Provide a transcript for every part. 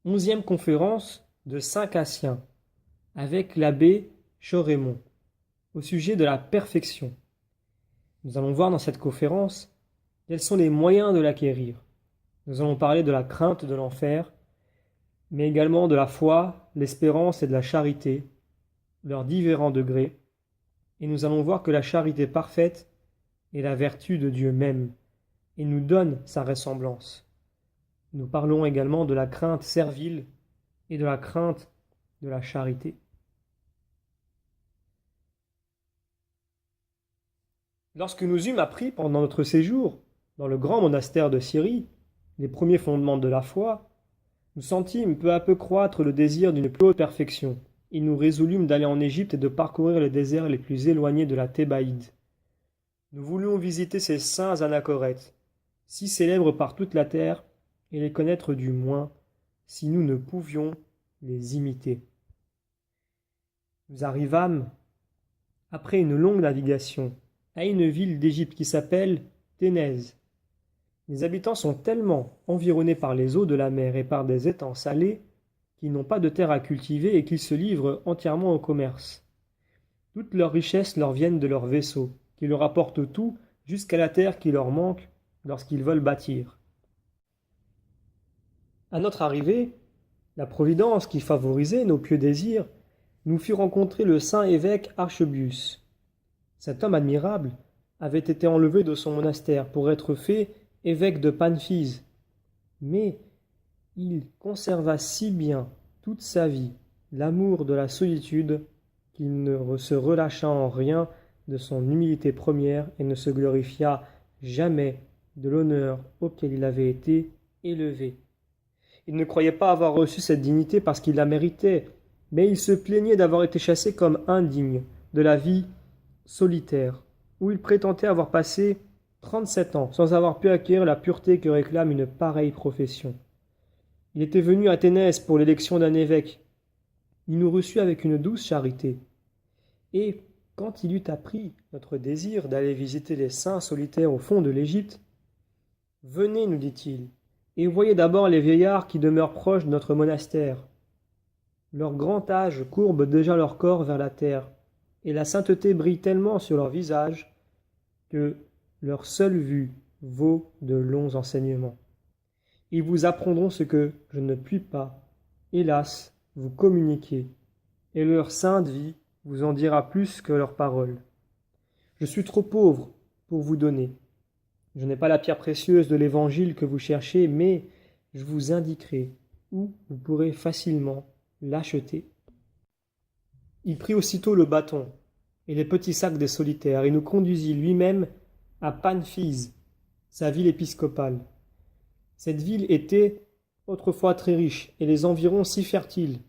11e conférence de Saint Cassien avec l'abbé Chorémont au sujet de la perfection. Nous allons voir dans cette conférence quels sont les moyens de l'acquérir. Nous allons parler de la crainte de l'enfer, mais également de la foi, l'espérance et de la charité, leurs différents degrés. Et nous allons voir que la charité parfaite est la vertu de Dieu même et nous donne sa ressemblance. Nous parlons également de la crainte servile et de la crainte de la charité. Lorsque nous eûmes appris pendant notre séjour dans le grand monastère de Syrie les premiers fondements de la foi, nous sentîmes peu à peu croître le désir d'une plus haute perfection, et nous résolûmes d'aller en Égypte et de parcourir les déserts les plus éloignés de la Thébaïde. Nous voulions visiter ces saints anachorètes, si célèbres par toute la terre, et les connaître du moins, si nous ne pouvions les imiter. Nous arrivâmes, après une longue navigation, à une ville d'Égypte qui s'appelle Ténèse. Les habitants sont tellement environnés par les eaux de la mer et par des étangs salés qu'ils n'ont pas de terre à cultiver et qu'ils se livrent entièrement au commerce. Toutes leurs richesses leur viennent de leurs vaisseaux, qui leur apportent tout jusqu'à la terre qui leur manque lorsqu'ils veulent bâtir. À notre arrivée, la providence qui favorisait nos pieux désirs nous fit rencontrer le saint évêque Archebius. Cet homme admirable avait été enlevé de son monastère pour être fait évêque de Panfise, mais il conserva si bien toute sa vie l'amour de la solitude qu'il ne se relâcha en rien de son humilité première et ne se glorifia jamais de l'honneur auquel il avait été élevé. Il ne croyait pas avoir reçu cette dignité parce qu'il la méritait, mais il se plaignait d'avoir été chassé comme indigne de la vie solitaire, où il prétendait avoir passé 37 ans sans avoir pu acquérir la pureté que réclame une pareille profession. Il était venu à Ténèse pour l'élection d'un évêque. Il nous reçut avec une douce charité. Et, quand il eut appris notre désir d'aller visiter les saints solitaires au fond de l'Égypte, « Venez, nous dit-il, et voyez d'abord les vieillards qui demeurent proches de notre monastère. Leur grand âge courbe déjà leur corps vers la terre, et la sainteté brille tellement sur leur visage que leur seule vue vaut de longs enseignements. Ils vous apprendront ce que je ne puis pas, hélas, vous communiquer, et leur sainte vie vous en dira plus que leurs paroles. Je suis trop pauvre pour vous donner. Je n'ai pas la pierre précieuse de l'Évangile que vous cherchez, mais je vous indiquerai où vous pourrez facilement l'acheter. Il prit aussitôt le bâton et les petits sacs des solitaires et nous conduisit lui-même à Panfise, sa ville épiscopale. Cette ville était autrefois très riche et les environs si fertiles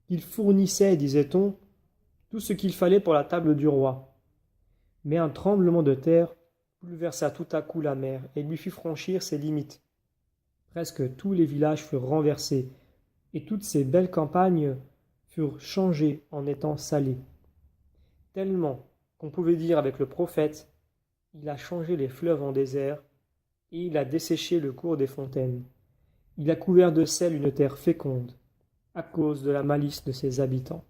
qu'il fournissait, disait-on, tout ce qu'il fallait pour la table du roi. Mais un tremblement de terre bouleversa tout à coup la mer et lui fit franchir ses limites. Presque tous les villages furent renversés et toutes ces belles campagnes furent changées en étangs salés. Tellement qu'on pouvait dire avec le prophète, il a changé les fleuves en désert et il a desséché le cours des fontaines. Il a couvert de sel une terre féconde, à cause de la malice de ses habitants.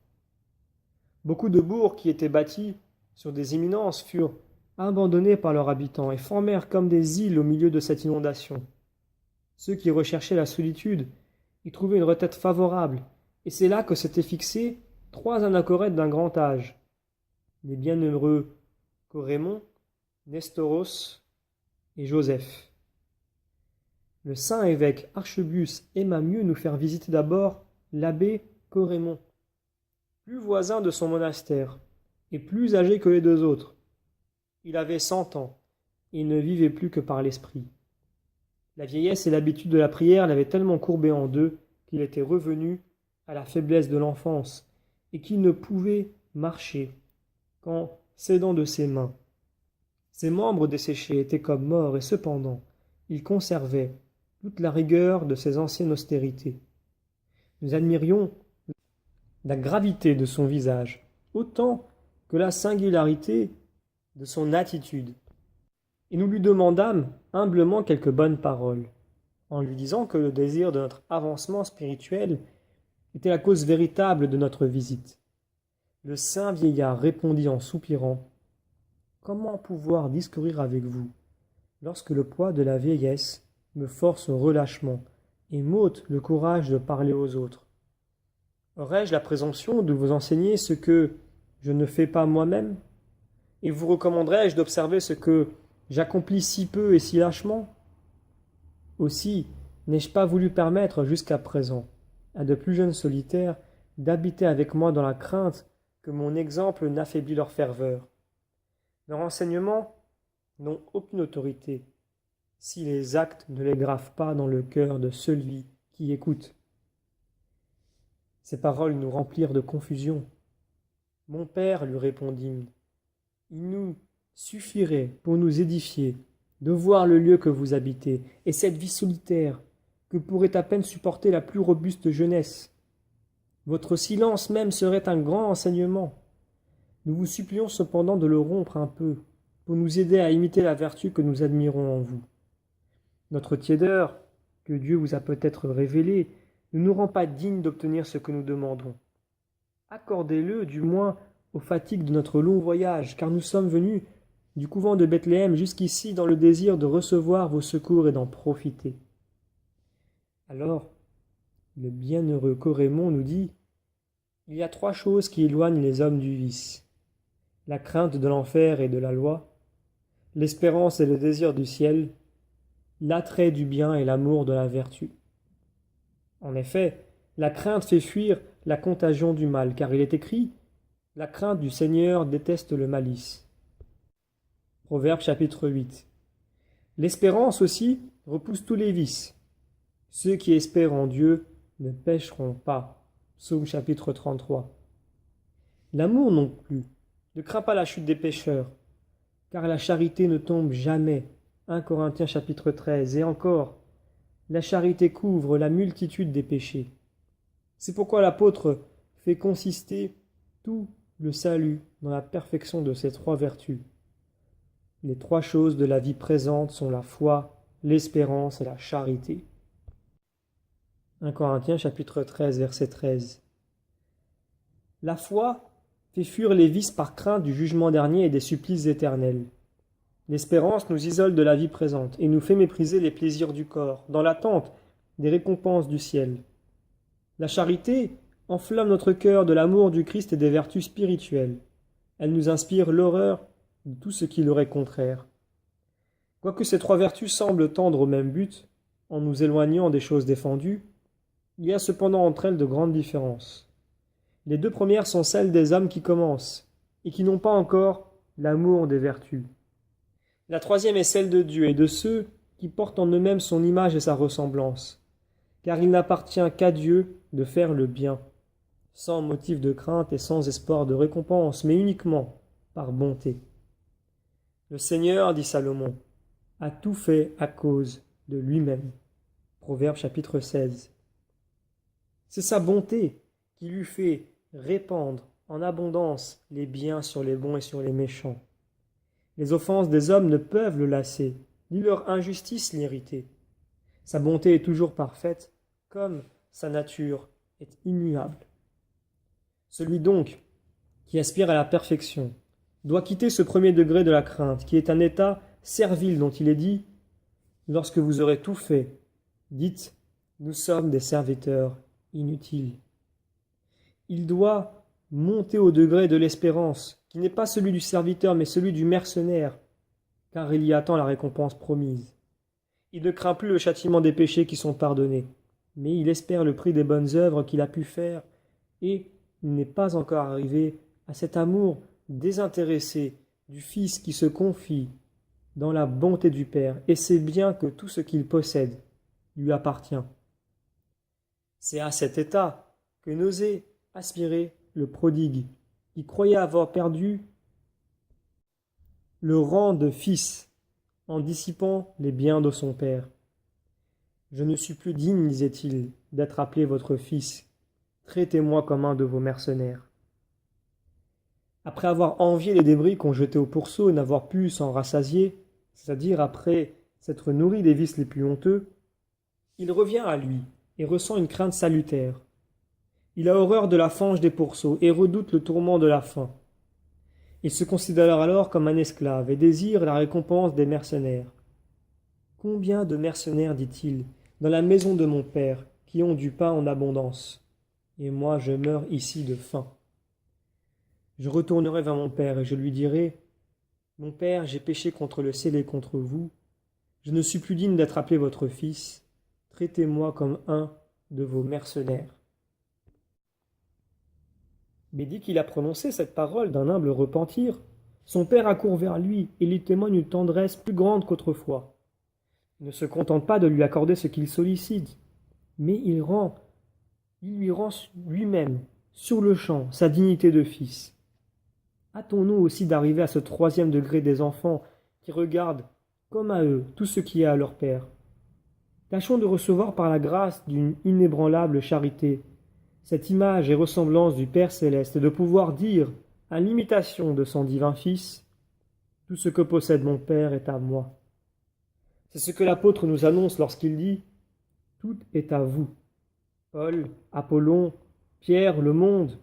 Beaucoup de bourgs qui étaient bâtis sur des éminences furent abandonnés par leurs habitants et formèrent comme des îles au milieu de cette inondation. Ceux qui recherchaient la solitude y trouvaient une retraite favorable, et c'est là que s'étaient fixés 3 anachorètes d'un grand âge, les bienheureux Chorémont, Nestoros et Joseph. Le saint évêque Archebius aima mieux nous faire visiter d'abord l'abbé Chorémont, plus voisin de son monastère et plus âgé que les 2 autres. Il avait 100 ans et il ne vivait plus que par l'esprit. La vieillesse et l'habitude de la prière l'avaient tellement courbé en deux qu'il était revenu à la faiblesse de l'enfance et qu'il ne pouvait marcher qu'en s'aidant de ses mains. Ses membres desséchés étaient comme morts et cependant il conservait toute la rigueur de ses anciennes austérités. Nous admirions la gravité de son visage autant que la singularité de son attitude, et nous lui demandâmes humblement quelques bonnes paroles. en lui disant que le désir de notre avancement spirituel était la cause véritable de notre visite. Le saint vieillard répondit en soupirant: Comment pouvoir discourir avec vous, lorsque le poids de la vieillesse me force au relâchement et m'ôte le courage de parler aux autres? Aurais-je la présomption de vous enseigner ce que je ne fais pas moi-même? Et vous recommanderais-je d'observer ce que j'accomplis si peu et si lâchement? Aussi, n'ai-je pas voulu permettre jusqu'à présent à de plus jeunes solitaires d'habiter avec moi dans la crainte que mon exemple n'affaiblit leur ferveur? Leurs enseignements n'ont aucune autorité si les actes ne les gravent pas dans le cœur de celui qui écoute. Ces paroles nous remplirent de confusion. Mon père, lui répondîmes, il nous suffirait pour nous édifier de voir le lieu que vous habitez et cette vie solitaire que pourrait à peine supporter la plus robuste jeunesse. Votre silence même serait un grand enseignement. Nous vous supplions cependant de le rompre un peu pour nous aider à imiter la vertu que nous admirons en vous. Notre tiédeur, que Dieu vous a peut-être révélée, ne nous rend pas dignes d'obtenir ce que nous demandons. Accordez-le, du moins, aux fatigues de notre long voyage, car nous sommes venus du couvent de Bethléem jusqu'ici dans le désir de recevoir vos secours et d'en profiter. Alors, le bienheureux Corémon nous dit: Il y a 3 choses qui éloignent les hommes du vice: la crainte de l'enfer et de la loi, l'espérance et le désir du ciel, l'attrait du bien et l'amour de la vertu. En effet, la crainte fait fuir la contagion du mal, car il est écrit: La crainte du Seigneur déteste le malice. Proverbe chapitre 8. L'espérance aussi repousse tous les vices. Ceux qui espèrent en Dieu ne pécheront pas. Psaume chapitre 33. L'amour non plus ne craint pas la chute des pécheurs, car la charité ne tombe jamais. 1 Corinthiens chapitre 13. Et encore, la charité couvre la multitude des péchés. C'est pourquoi l'apôtre fait consister tout le salut dans la perfection de ces 3 vertus. Les 3 choses de la vie présente sont la foi, l'espérance et la charité. 1 Corinthiens chapitre 13, verset 13. La foi fait fuir les vices par crainte du jugement dernier et des supplices éternels. L'espérance nous isole de la vie présente et nous fait mépriser les plaisirs du corps, dans l'attente des récompenses du ciel. La charité enflamme notre cœur de l'amour du Christ et des vertus spirituelles. Elle nous inspire l'horreur de tout ce qui leur est contraire. Quoique ces 3 vertus semblent tendre au même but, en nous éloignant des choses défendues, il y a cependant entre elles de grandes différences. Les 2 premières sont celles des hommes qui commencent et qui n'ont pas encore l'amour des vertus. La 3e est celle de Dieu et de ceux qui portent en eux-mêmes son image et sa ressemblance, car il n'appartient qu'à Dieu de faire le bien, sans motif de crainte et sans espoir de récompense, mais uniquement par bonté. Le Seigneur, dit Salomon, a tout fait à cause de lui-même. Proverbe chapitre 16. C'est sa bonté qui lui fait répandre en abondance les biens sur les bons et sur les méchants. Les offenses des hommes ne peuvent le lasser, ni leur injustice l'irriter. Sa bonté est toujours parfaite, comme sa nature est immuable. Celui donc qui aspire à la perfection doit quitter ce premier degré de la crainte, qui est un état servile dont il est dit: Lorsque vous aurez tout fait, dites: Nous sommes des serviteurs inutiles. Il doit monter au degré de l'espérance, qui n'est pas celui du serviteur, mais celui du mercenaire, car il y attend la récompense promise. Il ne craint plus le châtiment des péchés qui sont pardonnés, mais il espère le prix des bonnes œuvres qu'il a pu faire, et il n'est pas encore arrivé à cet amour désintéressé du Fils qui se confie dans la bonté du Père, et sait bien que tout ce qu'il possède lui appartient. C'est à cet état que n'osait aspirer le prodigue, qui croyait avoir perdu le rang de fils en dissipant les biens de son père. Je ne suis plus digne, disait-il, d'être appelé votre fils. Traitez-moi comme un de vos mercenaires. Après avoir envié les débris qu'on jetait au pourceau et n'avoir pu s'en rassasier, c'est-à-dire après s'être nourri des vices les plus honteux, Il revient à lui et ressent une crainte salutaire. Il a horreur de la fange des pourceaux et redoute le tourment de la faim. Il se considère alors comme un esclave et désire la récompense des mercenaires. Combien de mercenaires, dit-il, dans la maison de mon père, qui ont du pain en abondance, et moi je meurs ici de faim. Je retournerai vers mon père et je lui dirai, mon père, j'ai péché contre le ciel et contre vous. Je ne suis plus digne d'être appelé votre fils. Traitez-moi comme un de vos mercenaires. Mais dès qu'il a prononcé cette parole d'un humble repentir, son père accourt vers lui et lui témoigne une tendresse plus grande qu'autrefois. Il ne se contente pas de lui accorder ce qu'il sollicite, mais il lui rend lui-même, sur le champ, sa dignité de fils. Hâtons-nous aussi d'arriver à ce troisième degré des enfants qui regardent, comme à eux, tout ce qui est à leur père. Tâchons de recevoir par la grâce d'une inébranlable charité cette image et ressemblance du Père céleste et de pouvoir dire, à l'imitation de son divin Fils, « Tout ce que possède mon Père est à moi ». C'est ce que l'apôtre nous annonce lorsqu'il dit « Tout est à vous ». Paul, Apollon, Pierre, le monde,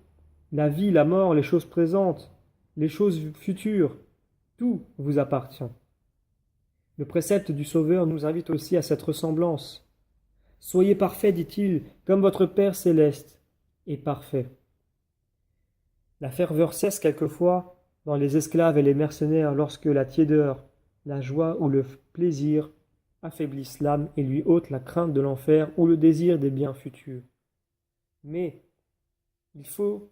la vie, la mort, les choses présentes, les choses futures, tout vous appartient. Le précepte du Sauveur nous invite aussi à cette ressemblance. Soyez parfaits, dit-il, comme votre Père céleste est parfait. La ferveur cesse quelquefois dans les esclaves et les mercenaires lorsque la tiédeur, la joie ou le plaisir affaiblissent l'âme et lui ôtent la crainte de l'enfer ou le désir des biens futurs. Mais il faut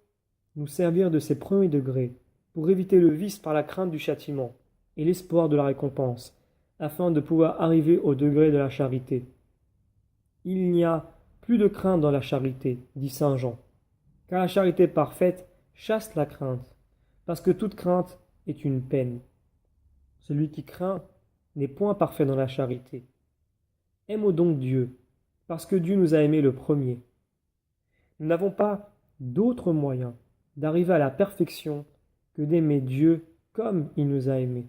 nous servir de ces premiers degrés pour éviter le vice par la crainte du châtiment et l'espoir de la récompense, afin de pouvoir arriver au degré de la charité. Il n'y a plus de crainte dans la charité, dit saint Jean, car la charité parfaite chasse la crainte, parce que toute crainte est une peine. Celui qui craint n'est point parfait dans la charité. Aimons donc Dieu, parce que Dieu nous a aimés le premier. Nous n'avons pas d'autre moyen d'arriver à la perfection que d'aimer Dieu comme il nous a aimés.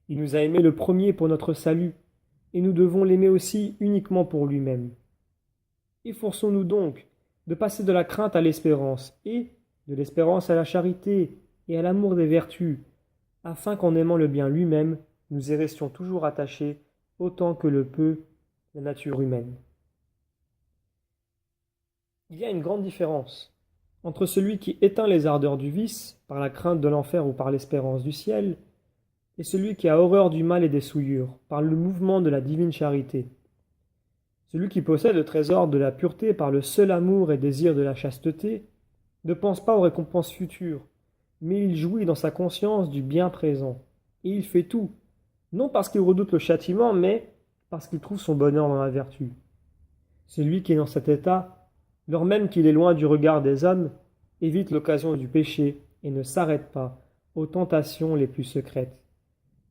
Il nous a aimés le premier pour notre salut, et nous devons l'aimer aussi uniquement pour lui-même. Efforçons-nous donc de passer de la crainte à l'espérance, et de l'espérance à la charité, et à l'amour des vertus, afin qu'en aimant le bien lui-même, nous y restions toujours attachés, autant que le peut la nature humaine. Il y a une grande différence entre celui qui éteint les ardeurs du vice, par la crainte de l'enfer ou par l'espérance du ciel, et celui qui a horreur du mal et des souillures, par le mouvement de la divine charité. Celui qui possède le trésor de la pureté par le seul amour et désir de la chasteté, ne pense pas aux récompenses futures, mais il jouit dans sa conscience du bien présent, et il fait tout, non parce qu'il redoute le châtiment, mais parce qu'il trouve son bonheur dans la vertu. Celui qui est dans cet état, lors même qu'il est loin du regard des hommes, évite l'occasion du péché et ne s'arrête pas aux tentations les plus secrètes,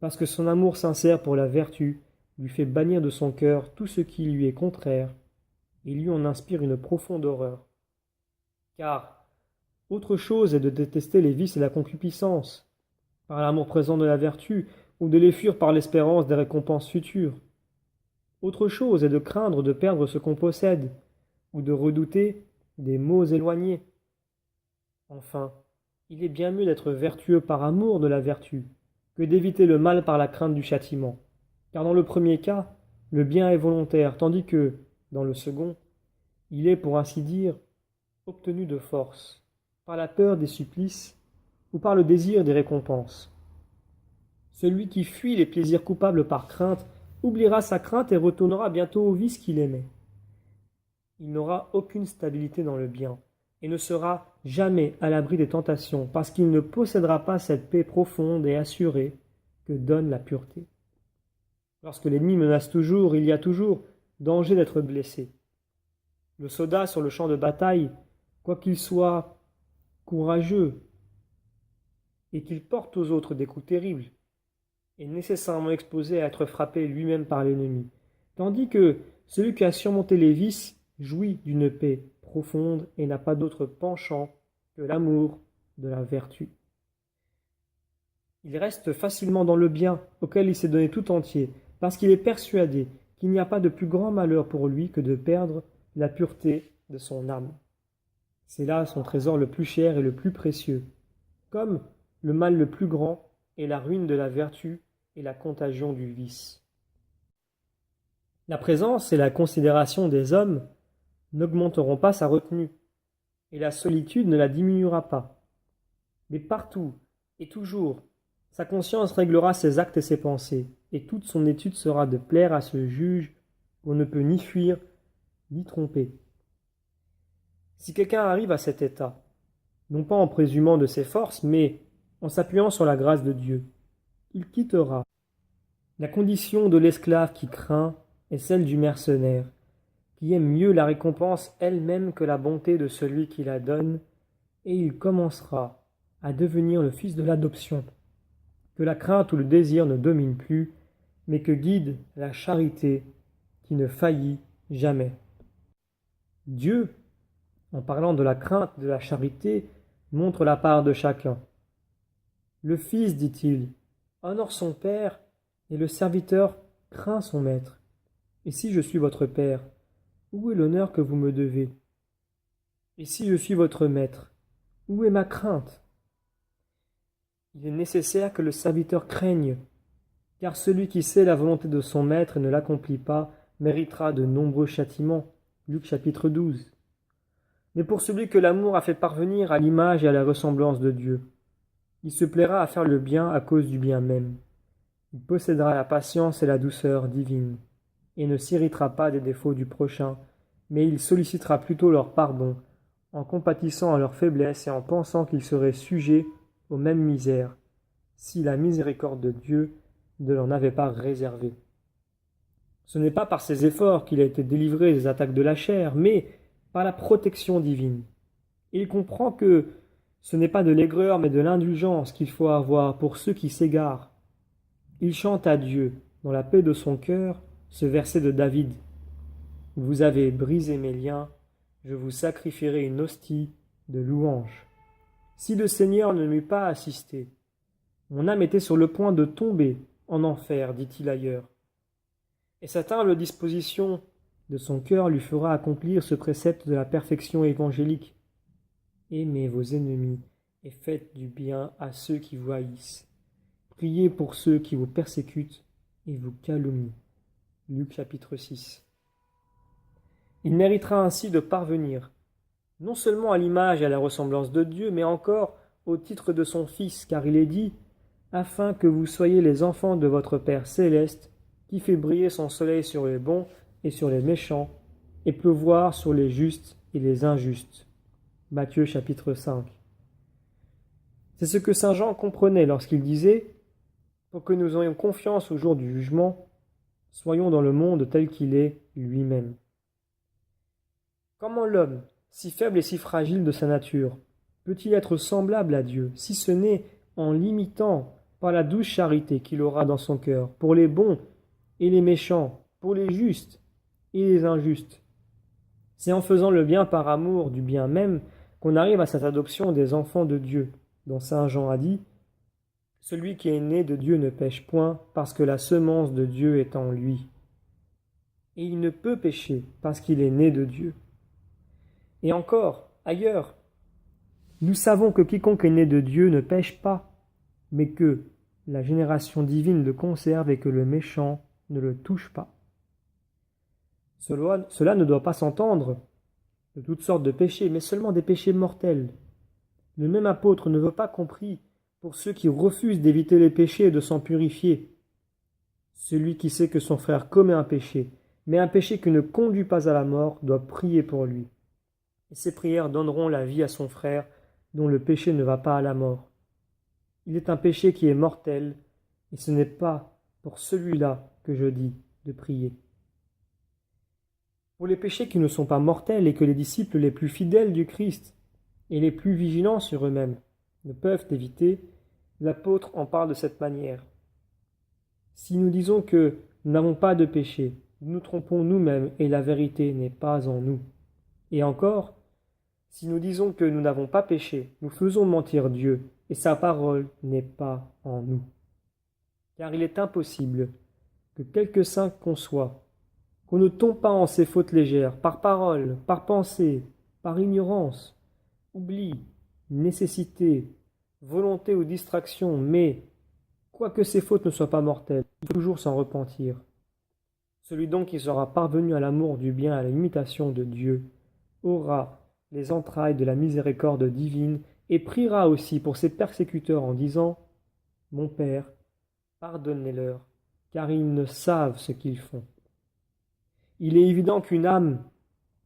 parce que son amour sincère pour la vertu lui fait bannir de son cœur tout ce qui lui est contraire, et lui en inspire une profonde horreur. Car autre chose est de détester les vices et la concupiscence, par l'amour présent de la vertu, ou de les fuir par l'espérance des récompenses futures. Autre chose est de craindre de perdre ce qu'on possède, ou de redouter des maux éloignés. Enfin, il est bien mieux d'être vertueux par amour de la vertu, que d'éviter le mal par la crainte du châtiment. Car dans le premier cas, le bien est volontaire, tandis que, dans le second, il est, pour ainsi dire, obtenu de force, par la peur des supplices ou par le désir des récompenses. Celui qui fuit les plaisirs coupables par crainte oubliera sa crainte et retournera bientôt au vice qu'il aimait. Il n'aura aucune stabilité dans le bien et ne sera jamais à l'abri des tentations parce qu'il ne possédera pas cette paix profonde et assurée que donne la pureté. Lorsque l'ennemi menace toujours, il y a toujours danger d'être blessé. Le soldat sur le champ de bataille, quoiqu'il soit courageux et qu'il porte aux autres des coups terribles, est nécessairement exposé à être frappé lui-même par l'ennemi, tandis que celui qui a surmonté les vices jouit d'une paix profonde et n'a pas d'autre penchant que l'amour de la vertu. Il reste facilement dans le bien auquel il s'est donné tout entier, parce qu'il est persuadé qu'il n'y a pas de plus grand malheur pour lui que de perdre la pureté de son âme. C'est là son trésor le plus cher et le plus précieux, comme le mal le plus grand est la ruine de la vertu et la contagion du vice. La présence et la considération des hommes n'augmenteront pas sa retenue, et la solitude ne la diminuera pas. Mais partout et toujours, sa conscience réglera ses actes et ses pensées, et toute son étude sera de plaire à ce juge qu'on ne peut ni fuir ni tromper. Si quelqu'un arrive à cet état, non pas en présumant de ses forces, mais en s'appuyant sur la grâce de Dieu, il quittera la condition de l'esclave qui craint et celle du mercenaire, qui aime mieux la récompense elle-même que la bonté de celui qui la donne, et il commencera à devenir le fils de l'adoption, que la crainte ou le désir ne domine plus, mais que guide la charité qui ne faillit jamais. Dieu, en parlant de la crainte de la charité, montre la part de chacun. Le Fils, dit-il, honore son Père, et le serviteur craint son maître. Et si je suis votre Père, où est l'honneur que vous me devez? Et si je suis votre maître, où est ma crainte? Il est nécessaire que le serviteur craigne, car celui qui sait la volonté de son maître et ne l'accomplit pas méritera de nombreux châtiments. Luc chapitre 12. Mais pour celui que l'amour a fait parvenir à l'image et à la ressemblance de Dieu, il se plaira à faire le bien à cause du bien même. Il possédera la patience et la douceur divine, et ne s'irritera pas des défauts du prochain, mais il sollicitera plutôt leur pardon, en compatissant à leur faiblesse et en pensant qu'ils seraient sujets aux mêmes misères, si la miséricorde de Dieu ne l'en avait pas réservé. Ce n'est pas par ses efforts qu'il a été délivré des attaques de la chair, mais par la protection divine. Et il comprend que ce n'est pas de l'aigreur mais de l'indulgence qu'il faut avoir pour ceux qui s'égarent. Il chante à Dieu, dans la paix de son cœur, ce verset de David. « Vous avez brisé mes liens, je vous sacrifierai une hostie de louange. » Si le Seigneur ne m'eût pas assisté, mon âme était sur le point de tomber en enfer, dit-il ailleurs. Et cette humble disposition de son cœur lui fera accomplir ce précepte de la perfection évangélique. Aimez vos ennemis et faites du bien à ceux qui vous haïssent. Priez pour ceux qui vous persécutent et vous calomnient. Luc chapitre 6. Il méritera ainsi de parvenir, non seulement à l'image et à la ressemblance de Dieu, mais encore au titre de son Fils, car il est dit « afin que vous soyez les enfants de votre Père céleste, qui fait briller son soleil sur les bons et sur les méchants, et pleuvoir sur les justes et les injustes. » Matthieu chapitre 5. C'est ce que saint Jean comprenait lorsqu'il disait « Pour que nous ayons confiance au jour du jugement, soyons dans le monde tel qu'il est lui-même. » Comment l'homme, si faible et si fragile de sa nature, peut-il être semblable à Dieu, si ce n'est en l'imitant par la douce charité qu'il aura dans son cœur, pour les bons et les méchants, pour les justes et les injustes? C'est en faisant le bien par amour du bien même qu'on arrive à cette adoption des enfants de Dieu, dont saint Jean a dit « Celui qui est né de Dieu ne pêche point, parce que la semence de Dieu est en lui. » Et il ne peut pécher, parce qu'il est né de Dieu. Et encore, ailleurs, nous savons que quiconque est né de Dieu ne pêche pas, mais que la génération divine le conserve et que le méchant ne le touche pas. Cela ne doit pas s'entendre de toutes sortes de péchés, mais seulement des péchés mortels. Le même apôtre ne veut pas compris pour ceux qui refusent d'éviter les péchés et de s'en purifier. Celui qui sait que son frère commet un péché, mais un péché qui ne conduit pas à la mort, doit prier pour lui. Et ces prières donneront la vie à son frère, dont le péché ne va pas à la mort. Il est un péché qui est mortel, et ce n'est pas pour celui-là que je dis de prier. Pour les péchés qui ne sont pas mortels et que les disciples les plus fidèles du Christ et les plus vigilants sur eux-mêmes ne peuvent éviter, l'apôtre en parle de cette manière. Si nous disons que nous n'avons pas de péché, nous nous trompons nous-mêmes et la vérité n'est pas en nous. Et encore, si nous disons que nous n'avons pas péché, nous faisons mentir Dieu, et sa parole n'est pas en nous. Car il est impossible que quelque saint qu'on soit, qu'on ne tombe pas en ces fautes légères, par parole, par pensée, par ignorance, oubli, nécessité, volonté ou distraction, mais, quoique ces fautes ne soient pas mortelles, il faut toujours s'en repentir. Celui donc qui sera parvenu à l'amour du bien, à l'imitation de Dieu, aura les entrailles de la miséricorde divine et priera aussi pour ses persécuteurs en disant « Mon Père, pardonnez-leur, car ils ne savent ce qu'ils font. » Il est évident qu'une âme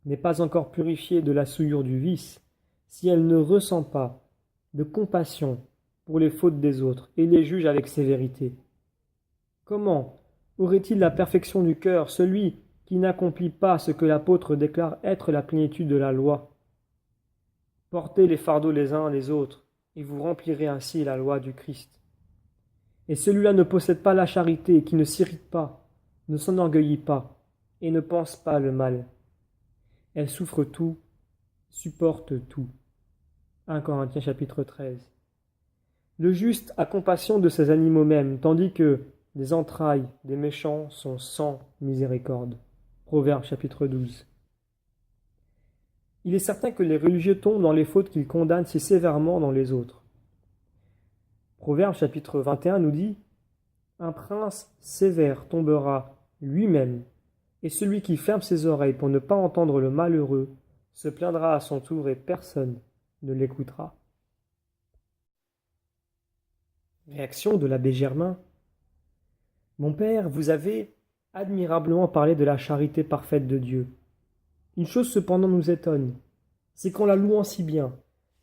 n'est pas encore purifiée de la souillure du vice si elle ne ressent pas de compassion pour les fautes des autres et les juge avec sévérité. Comment aurait-il la perfection du cœur, celui qui n'accomplit pas ce que l'apôtre déclare être la plénitude de la loi? Portez les fardeaux les uns les autres, et vous remplirez ainsi la loi du Christ. Et celui-là ne possède pas la charité, qui ne s'irrite pas, ne s'enorgueillit pas, et ne pense pas le mal. Elle souffre tout, supporte tout. 1 Corinthiens chapitre 13. Le juste a compassion de ses animaux mêmes, tandis que les entrailles des méchants sont sans miséricorde. Proverbe chapitre 12. Il est certain que les religieux tombent dans les fautes qu'ils condamnent si sévèrement dans les autres. Proverbe chapitre 21 nous dit « Un prince sévère tombera lui-même, et celui qui ferme ses oreilles pour ne pas entendre le malheureux se plaindra à son tour et personne ne l'écoutera. » Réaction de l'abbé Germain. Mon père, vous avez admirablement parlé de la charité parfaite de Dieu. Une chose cependant nous étonne, c'est qu'en la louant si bien,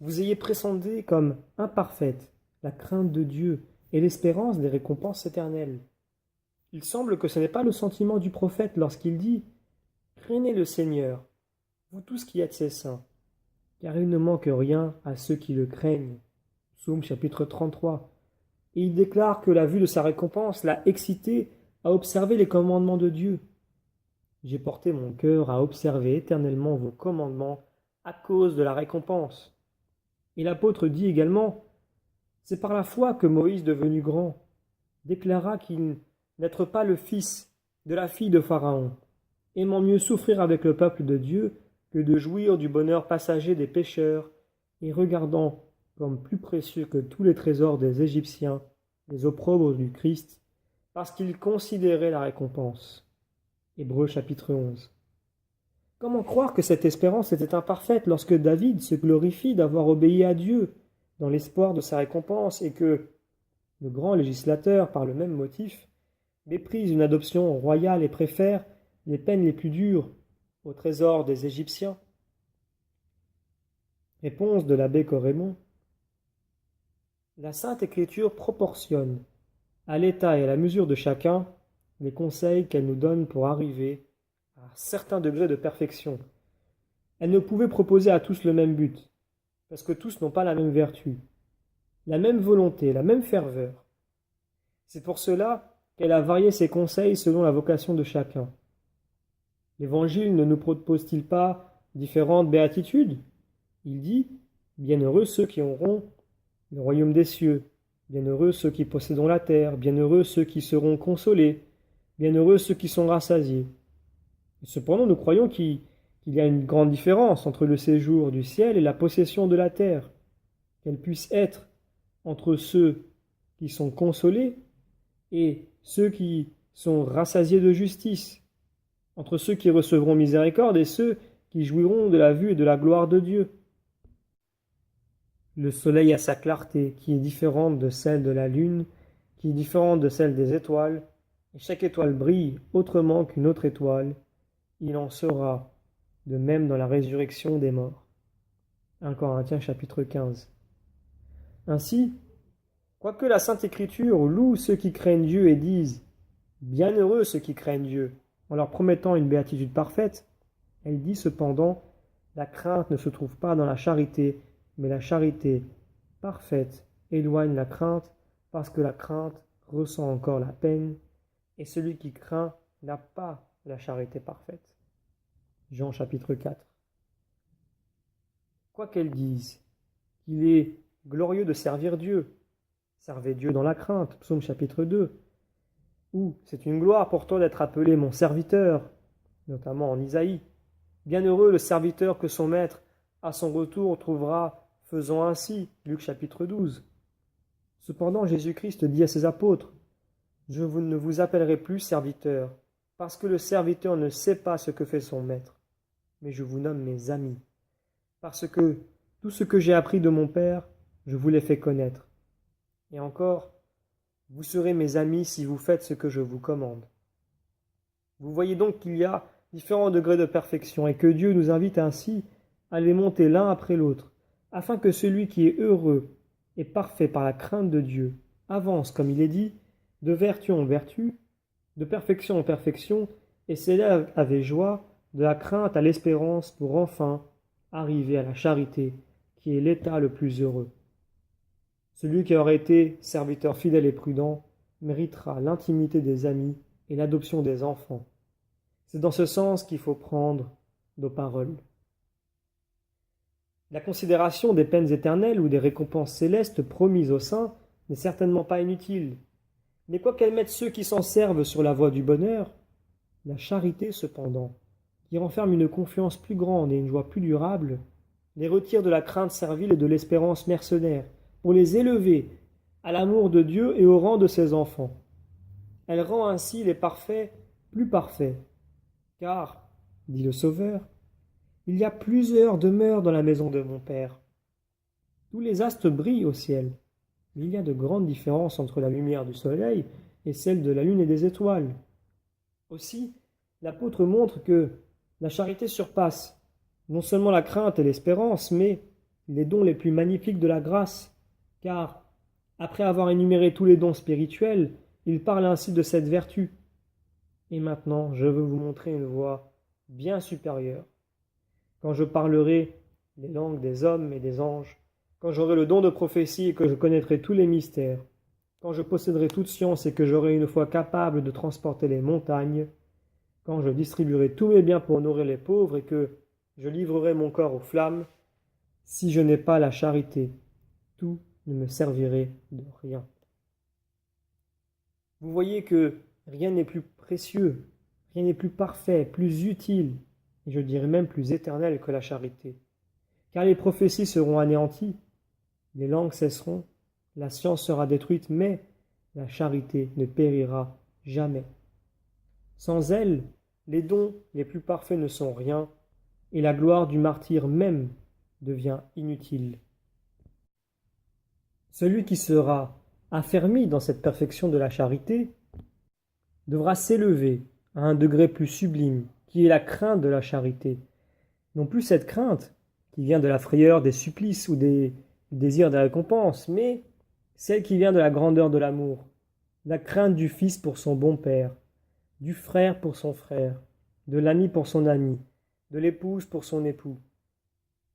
vous ayez pressenti comme imparfaite la crainte de Dieu et l'espérance des récompenses éternelles. Il semble que ce n'est pas le sentiment du prophète lorsqu'il dit « Craignez le Seigneur, vous tous qui êtes ses saints, car il ne manque rien à ceux qui le craignent. » Psaume chapitre 33. Et il déclare que la vue de sa récompense l'a excité à observer les commandements de Dieu. J'ai porté mon cœur à observer éternellement vos commandements à cause de la récompense. Et l'apôtre dit également, c'est par la foi que Moïse, devenu grand, déclara qu'il n'être pas le fils de la fille de Pharaon, aimant mieux souffrir avec le peuple de Dieu que de jouir du bonheur passager des pécheurs, et regardant comme plus précieux que tous les trésors des Égyptiens les opprobres du Christ, parce qu'il considérait la récompense. Hébreux chapitre 11. Comment croire que cette espérance était imparfaite lorsque David se glorifie d'avoir obéi à Dieu dans l'espoir de sa récompense et que le grand législateur, par le même motif, méprise une adoption royale et préfère les peines les plus dures au trésor des Égyptiens? Réponse de l'abbé Corémon. La Sainte Écriture proportionne, à l'état et à la mesure de chacun, les conseils qu'elle nous donne pour arriver à un certain degré de perfection. Elle ne pouvait proposer à tous le même but, parce que tous n'ont pas la même vertu, la même volonté, la même ferveur. C'est pour cela qu'elle a varié ses conseils selon la vocation de chacun. L'Évangile ne nous propose-t-il pas différentes béatitudes? Il dit « Bienheureux ceux qui auront le royaume des cieux, bienheureux ceux qui posséderont la terre, bienheureux ceux qui seront consolés, bienheureux ceux qui sont rassasiés. » Cependant, nous croyons qu'il y a une grande différence entre le séjour du ciel et la possession de la terre, qu'elle puisse être entre ceux qui sont consolés et ceux qui sont rassasiés de justice, entre ceux qui recevront miséricorde et ceux qui jouiront de la vue et de la gloire de Dieu. Le soleil a sa clarté, qui est différente de celle de la lune, qui est différente de celle des étoiles, et chaque étoile brille autrement qu'une autre étoile. Il en sera de même dans la résurrection des morts. 1 Corinthiens chapitre 15. Ainsi, quoique la Sainte Écriture loue ceux qui craignent Dieu et disent « Bienheureux ceux qui craignent Dieu », en leur promettant une béatitude parfaite, elle dit cependant « La crainte ne se trouve pas dans la charité, mais la charité parfaite éloigne la crainte, parce que la crainte ressent encore la peine, et celui qui craint n'a pas la charité parfaite. » Jean chapitre 4. Quoi qu'elle dise, qu'il est glorieux de servir Dieu, servez Dieu dans la crainte, psaume chapitre 2, ou c'est une gloire pour toi d'être appelé mon serviteur, notamment en Isaïe. Bienheureux le serviteur que son maître, à son retour, trouvera faisant ainsi. Luc chapitre 12. Cependant, Jésus-Christ dit à ses apôtres, « Je ne vous appellerai plus serviteur, parce que le serviteur ne sait pas ce que fait son maître, mais je vous nomme mes amis, parce que tout ce que j'ai appris de mon Père, je vous l'ai fait connaître. Et encore, vous serez mes amis si vous faites ce que je vous commande. » Vous voyez donc qu'il y a différents degrés de perfection et que Dieu nous invite ainsi à les monter l'un après l'autre, afin que celui qui est heureux et parfait par la crainte de Dieu avance, comme il est dit, de vertu en vertu, de perfection en perfection, et s'élève avec joie de la crainte à l'espérance pour enfin arriver à la charité, qui est l'état le plus heureux. Celui qui aurait été serviteur fidèle et prudent méritera l'intimité des amis et l'adoption des enfants. C'est dans ce sens qu'il faut prendre nos paroles. La considération des peines éternelles ou des récompenses célestes promises aux saints n'est certainement pas inutile. Mais quoiqu'elle mette ceux qui s'en servent sur la voie du bonheur, la charité cependant, qui renferme une confiance plus grande et une joie plus durable, les retire de la crainte servile et de l'espérance mercenaire, pour les élever à l'amour de Dieu et au rang de ses enfants. Elle rend ainsi les parfaits plus parfaits, car, dit le Sauveur, il y a plusieurs demeures dans la maison de mon Père. Tous les astres brillent au ciel, mais il y a de grandes différences entre la lumière du soleil et celle de la lune et des étoiles. Aussi, l'apôtre montre que la charité surpasse non seulement la crainte et l'espérance, mais les dons les plus magnifiques de la grâce, car, après avoir énuméré tous les dons spirituels, il parle ainsi de cette vertu. Et maintenant, je veux vous montrer une voie bien supérieure. Quand je parlerai les langues des hommes et des anges, quand j'aurai le don de prophétie et que je connaîtrai tous les mystères, quand je posséderai toute science et que j'aurai une foi capable de transporter les montagnes, quand je distribuerai tous mes biens pour nourrir les pauvres et que je livrerai mon corps aux flammes, si je n'ai pas la charité, tout ne me servirait de rien. Vous voyez que rien n'est plus précieux, rien n'est plus parfait, plus utile, et je dirais même plus éternel que la charité. Car les prophéties seront anéanties, les langues cesseront, la science sera détruite, mais la charité ne périra jamais. Sans elle, les dons les plus parfaits ne sont rien, et la gloire du martyr même devient inutile. Celui qui sera affermi dans cette perfection de la charité devra s'élever à un degré plus sublime, qui est la crainte de la charité. Non plus cette crainte qui vient de la frayeur des supplices ou des désirs de la récompense, mais celle qui vient de la grandeur de l'amour, la crainte du fils pour son bon père, du frère pour son frère, de l'ami pour son ami, de l'épouse pour son époux.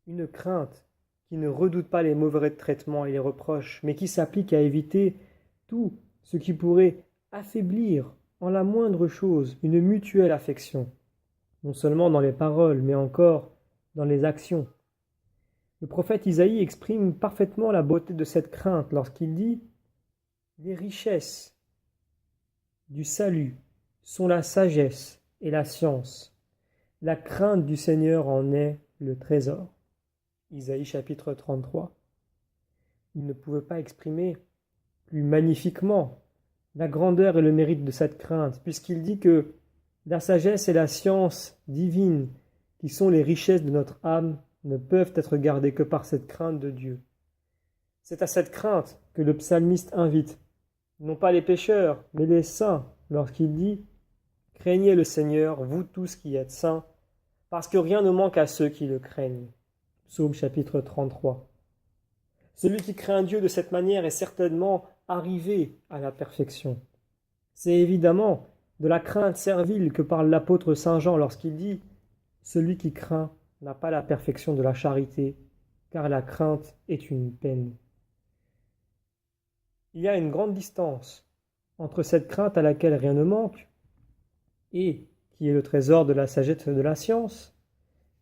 Une crainte qui ne redoute pas les mauvais traitements et les reproches, mais qui s'applique à éviter tout ce qui pourrait affaiblir en la moindre chose une mutuelle affection, non seulement dans les paroles, mais encore dans les actions. Le prophète Isaïe exprime parfaitement la beauté de cette crainte lorsqu'il dit « Les richesses du salut sont la sagesse et la science. La crainte du Seigneur en est le trésor. » Isaïe chapitre 33. Il ne pouvait pas exprimer plus magnifiquement la grandeur et le mérite de cette crainte, puisqu'il dit que la sagesse et la science divine, qui sont les richesses de notre âme, ne peuvent être gardées que par cette crainte de Dieu. C'est à cette crainte que le psalmiste invite, non pas les pécheurs, mais les saints, lorsqu'il dit « Craignez le Seigneur, vous tous qui êtes saints, parce que rien ne manque à ceux qui le craignent. » Psaume chapitre 33. Celui qui craint Dieu de cette manière est certainement arrivé à la perfection. C'est évidemment de la crainte servile que parle l'apôtre Saint Jean lorsqu'il dit « Celui qui craint n'a pas la perfection de la charité, car la crainte est une peine. » Il y a une grande distance entre cette crainte à laquelle rien ne manque, et qui est le trésor de la sagesse et de la science,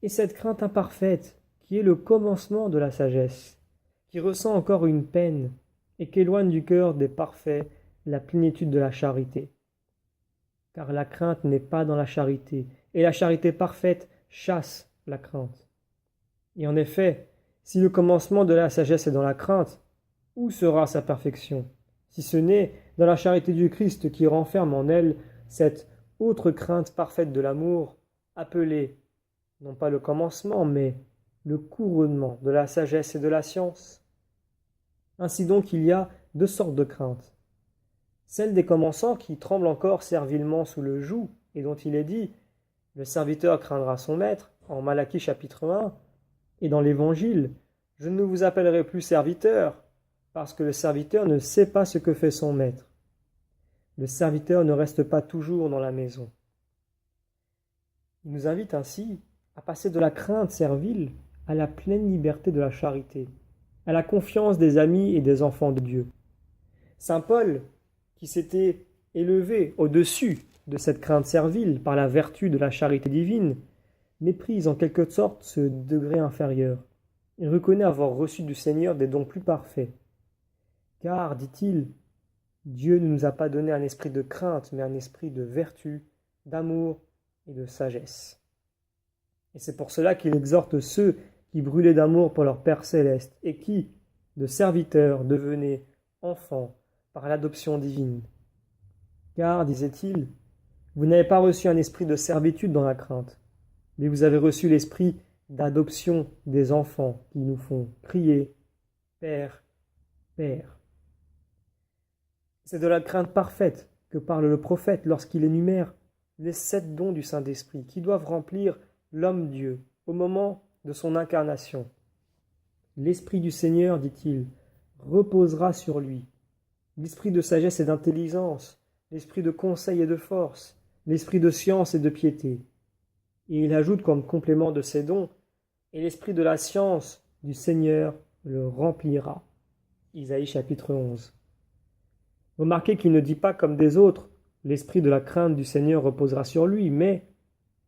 et cette crainte imparfaite, qui est le commencement de la sagesse, qui ressent encore une peine, et qu'éloigne du cœur des parfaits la plénitude de la charité. Car la crainte n'est pas dans la charité, et la charité parfaite chasse la crainte. Et en effet, si le commencement de la sagesse est dans la crainte, où sera sa perfection, si ce n'est dans la charité du Christ qui renferme en elle cette autre crainte parfaite de l'amour, appelée, non pas le commencement, mais le couronnement de la sagesse et de la science. Ainsi donc il y a deux sortes de craintes. Celle des commençants qui tremblent encore servilement sous le joug, et dont il est dit « Le serviteur craindra son maître » en Malachie chapitre 1, et dans l'Évangile « Je ne vous appellerai plus serviteur » parce que le serviteur ne sait pas ce que fait son maître. Le serviteur ne reste pas toujours dans la maison. Il nous invite ainsi à passer de la crainte servile à la pleine liberté de la charité, à la confiance des amis et des enfants de Dieu. Saint Paul, qui s'était élevé au-dessus de cette crainte servile par la vertu de la charité divine, méprise en quelque sorte ce degré inférieur. Il reconnaît avoir reçu du Seigneur des dons plus parfaits. Car, dit-il, Dieu ne nous a pas donné un esprit de crainte, mais un esprit de vertu, d'amour et de sagesse. Et c'est pour cela qu'il exhorte ceux qui brûlaient d'amour pour leur Père céleste et qui, de serviteurs, devenaient enfants par l'adoption divine. Car, disait-il, vous n'avez pas reçu un esprit de servitude dans la crainte, mais vous avez reçu l'esprit d'adoption des enfants qui nous font crier « Père, Père ». C'est de la crainte parfaite que parle le prophète lorsqu'il énumère les 7 dons du Saint-Esprit qui doivent remplir l'homme-Dieu au moment de son incarnation. L'Esprit du Seigneur, dit-il, reposera sur lui. L'esprit de sagesse et d'intelligence, l'esprit de conseil et de force, l'esprit de science et de piété. Et il ajoute comme complément de ces dons, et l'esprit de la science du Seigneur le remplira. Isaïe chapitre 11. Remarquez qu'il ne dit pas comme des autres, l'esprit de la crainte du Seigneur reposera sur lui, mais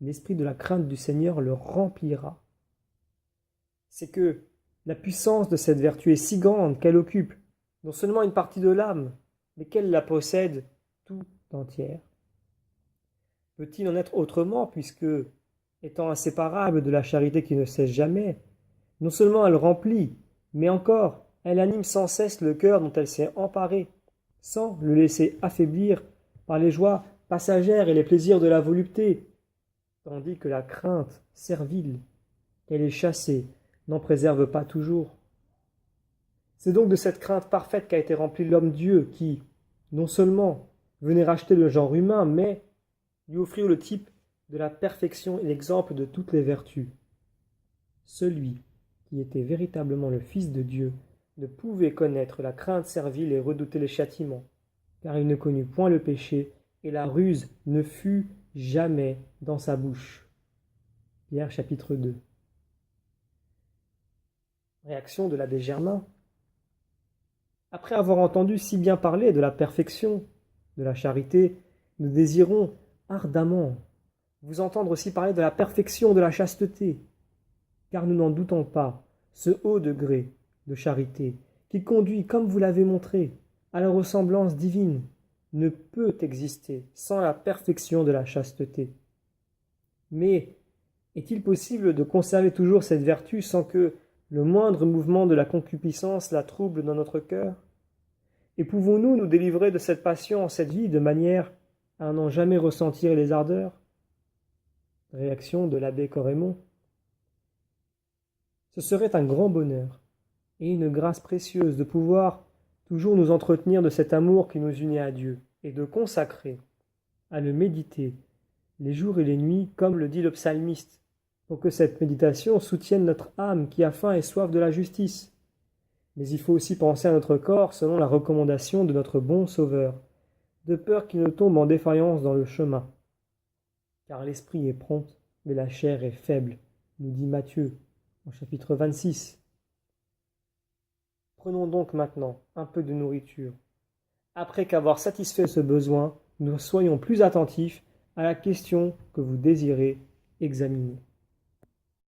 l'esprit de la crainte du Seigneur le remplira. C'est que la puissance de cette vertu est si grande qu'elle occupe non seulement une partie de l'âme, mais qu'elle la possède tout entière. Peut-il en être autrement, puisque, étant inséparable de la charité qui ne cesse jamais, non seulement elle remplit, mais encore elle anime sans cesse le cœur dont elle s'est emparée, sans le laisser affaiblir par les joies passagères et les plaisirs de la volupté, tandis que la crainte servile, qu'elle est chassée, n'en préserve pas toujours. C'est donc de cette crainte parfaite qu'a été rempli l'homme-Dieu qui, non seulement venait racheter le genre humain, mais lui offrir le type de la perfection et l'exemple de toutes les vertus. Celui qui était véritablement le Fils de Dieu ne pouvait connaître la crainte servile et redouter les châtiments, car il ne connut point le péché, et la ruse ne fut jamais dans sa bouche. Pierre chapitre 2. Réaction de l'abbé Germain. Après avoir entendu si bien parler de la perfection, de la charité, nous désirons ardemment vous entendre aussi parler de la perfection de la chasteté, car nous n'en doutons pas, ce haut degré de charité, qui conduit, comme vous l'avez montré, à la ressemblance divine, ne peut exister sans la perfection de la chasteté. Mais est-il possible de conserver toujours cette vertu sans que le moindre mouvement de la concupiscence la trouble dans notre cœur? Et pouvons-nous nous délivrer de cette passion en cette vie de manière à n'en jamais ressentir les ardeurs? Réaction de l'abbé Corémon. Ce serait un grand bonheur et une grâce précieuse de pouvoir toujours nous entretenir de cet amour qui nous unit à Dieu et de consacrer à le méditer les jours et les nuits comme le dit le psalmiste, pour que cette méditation soutienne notre âme qui a faim et soif de la justice. Mais il faut aussi penser à notre corps selon la recommandation de notre bon Sauveur, de peur qu'il ne tombe en défaillance dans le chemin. Car l'esprit est prompt, mais la chair est faible, nous dit Matthieu, au chapitre 26. Prenons donc maintenant un peu de nourriture. Après qu'avoir satisfait ce besoin, nous soyons plus attentifs à la question que vous désirez examiner.